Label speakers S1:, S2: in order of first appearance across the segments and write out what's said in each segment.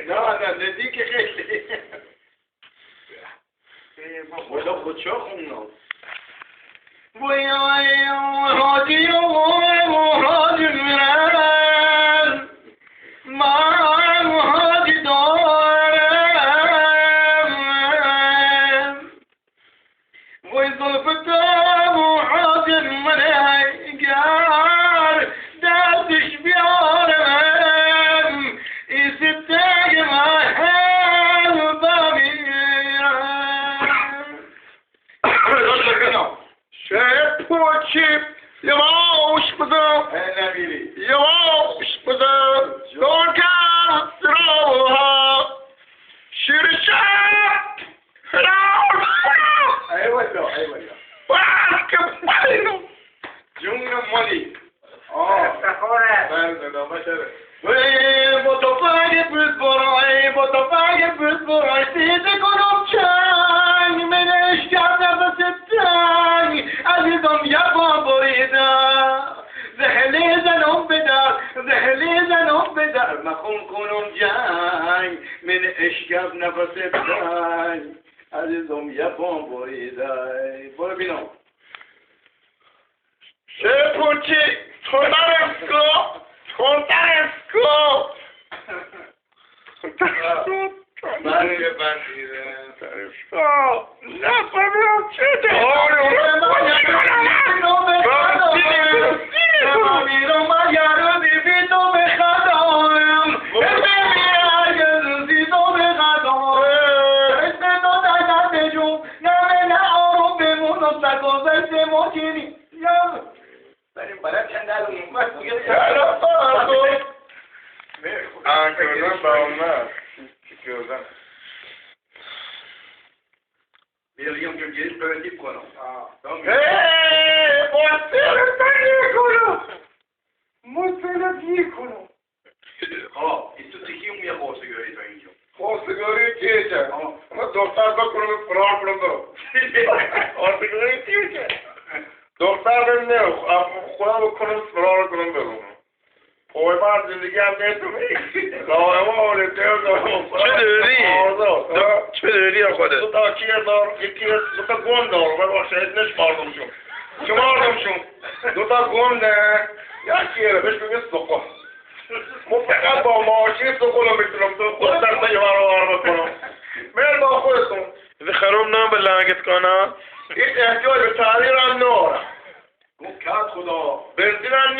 S1: نه نزدیک خیلی ولا خودشا خوندم وای هادی و هادی من هادی دارم وای زلفتم و هادی من گر دستش بیارم ای ستای من بمیرم پوچی یواش بزن یواش بزن دورگر سراها شیرشت ایوه باز که مالینو جونم مالی متفاقی برای سیده کنم چنگ منش کرده بستنگ عزیزم یبا بریدم زهلی زنم بدر مخون کنم جنگ من اشکب نفس بدنگ عزیزم یبا بریدم برو بینم شپوچی تونرسکو بنده بندیده نه ببینم چه ده میرم من یارو دیوی تو بخدام زی تو بخدام اسم تو دست جون نه آروم بمونم سکو بست موچینی برای چند آنکردن با اومد چیکردن بیاریم که گریز برندیب کنم مسئلت کنم این تو تکیم یه خواستگاری تا اینجا خواستگاری چیه اما دختر بکنم فرار کنم برو خواستگاری چیه دختر ببینه خدا بکنم فرار کنم برو اوه بار زندگی هم نیستمی لاهمه چه داری خودت؟ دو تا کیه دار دو تا گون دار ولی شاید نشماردم شون دو تا گون نه یکیه رو بهش بگه سقل فقط با ماشین سقل رو میتونم تو خود در تا یه بار بکنم میل با خودتون خرم نام به لنگت کنم هیچ احتیاج به تغییر هم نارم کت خدا بنزین هم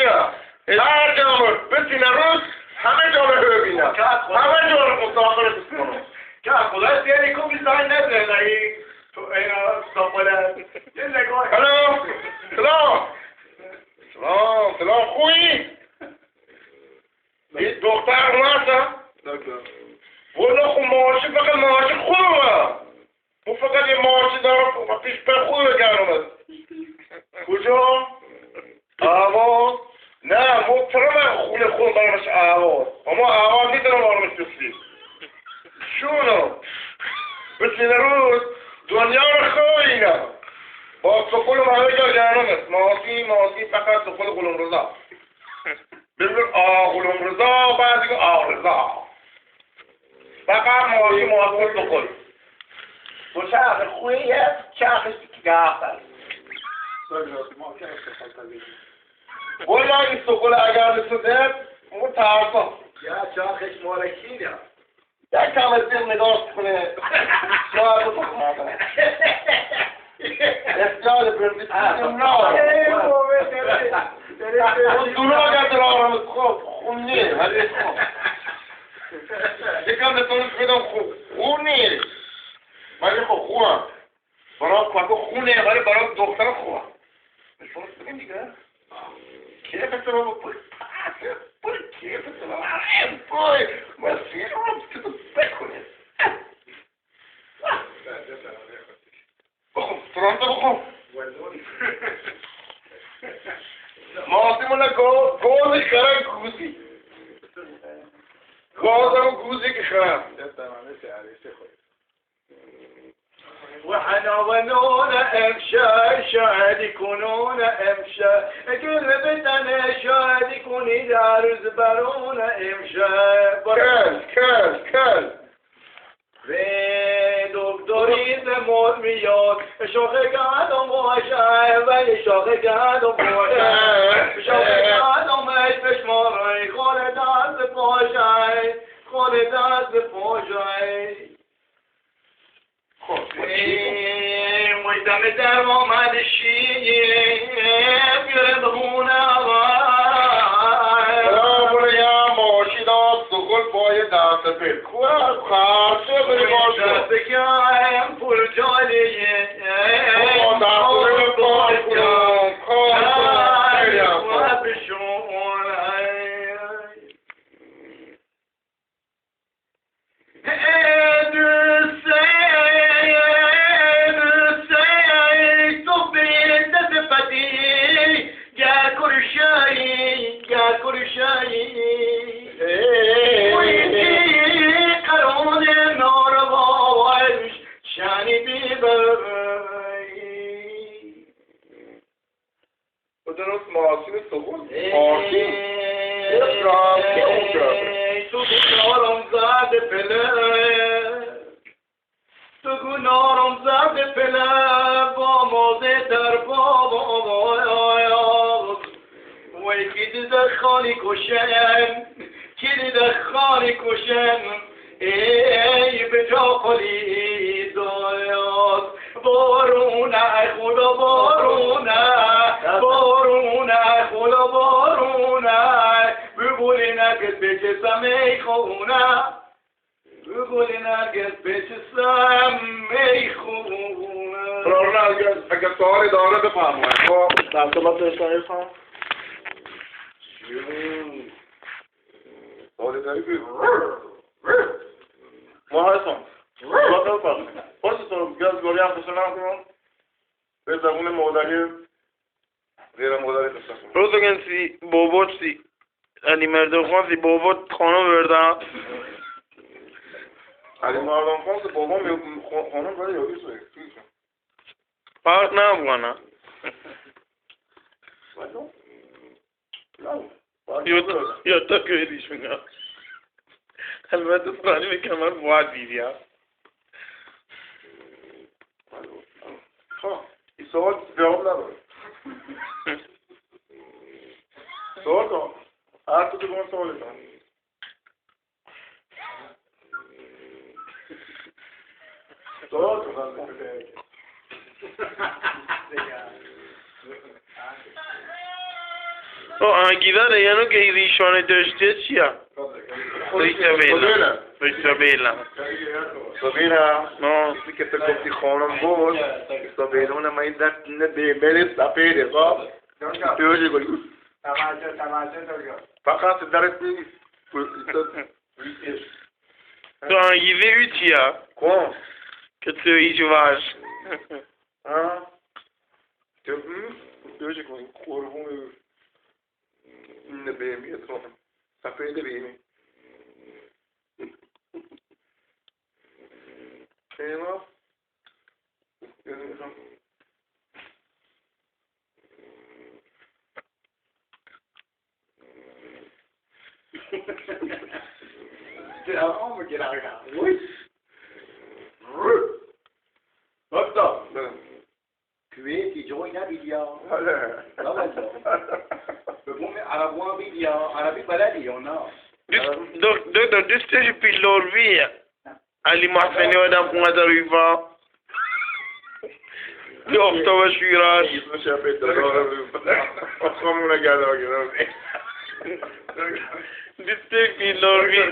S1: نه هر جامعه بسینه روز همه جامعه ببینم همه جامعه مستاقل بسکنم که خدا سیانی کمی سای نده نهی تو اینا ساقله یه نگاه سلام خویی دختر اومدم والا خب معاشی فقط معاشی خوبه مو فقط یه معاشی دارم پیش پر خوبه گرمه کجا؟ آواز نه محترم خونه برمش آواز اما آواز میتونم برمش بسید شونو بسید روز دنیا رو خوینم با سکول همه جا جانم است ماسی فقط سکول غلوم رضا ببین غلوم رضا بعد دیگه رضا فقط ماسی سکول تو چرخ خویه چرخش گفتن والا این سکول اگر بسوده اون ترسم یا چرخش مالکینه یک کم از دل نگاه کنه شاید رو بخمه اختیار بردید دورا اگر در آرام خون نیه ولی خوب یکم نتونست بدم خون نیه ولی خب خوبم برای کاکو خونه ولی برای دختر خوبم نشونست بگیم دیگه کیفت رو بپوی کیفت رو بپوی مسیر رو بکنید بخون فرانتا بخون ماسیمونه گوزی خرم گوزی گوزم گوزی که خرم
S2: وحنا ونون امشى شاهد يكونون امشى كل بدنا شاهد يكون دارز برون امشى
S1: کل
S2: دکتری زمود میاد شاخه گردم باشه ولی شاخه گردم باشه شاخه گردم ای پشمارای خال دست پاشه خال دست پاشه ویدم در آمد شیه بیاره بخونه
S1: پای دست پیل خرچه بری باشه
S2: دست کم پول جالیه
S1: دست درست ماشین سخون
S2: نارم زد پله با موزه در بابا وی کلی دخانی کشن ای به جا خالی دایاد بارونه خدا بارونه بگولی نرگز بچسم ای خونه بگولی نرگز بچسم ای خونه
S1: اگر سوالی داره بفرمایید خب تفصیلات داشتن خواهم سوالی داری بگو ما هستم خودتون گوری هم خسته نکنم به زبون مادری غیر مادری خسته کنم
S3: روز بگن بابات علی مردم خان بابات خانم بردم
S1: علی مردم خان بابام خانم برای یادی سوید
S3: فرق نمیکنه یا تا که میگم البته فرانی به کمر باید دیدیم
S1: این سوال جواب نداره سوال کن هر تو بگم سوال کن سوال کن
S3: آنگیداره یعنی که ریشانه داشته چیه؟ ریشا بیلم
S1: نه که تو گفتی خانم بود سابیلون ما این در بیمری سفیده خب توجه گلی فقط درست نیست
S3: تو آنگیده او چیه؟
S1: کن
S3: که تو ایچ واش
S1: توجه گلی قربون این بیمی تو سفیده بیمی اینا
S2: get out of here. What's up? کویتی جوی نبیدی یا؟ بگم عربوان بیدی یا؟ عربی بلدی یا نه؟
S3: دکتر دوستش پیلورویه علی محسنی آدم خونه در ایفا یه افتاب شیراز
S1: اسمش هم پیدا دارم خامونه گرده آگه
S3: دوستش پیلورویه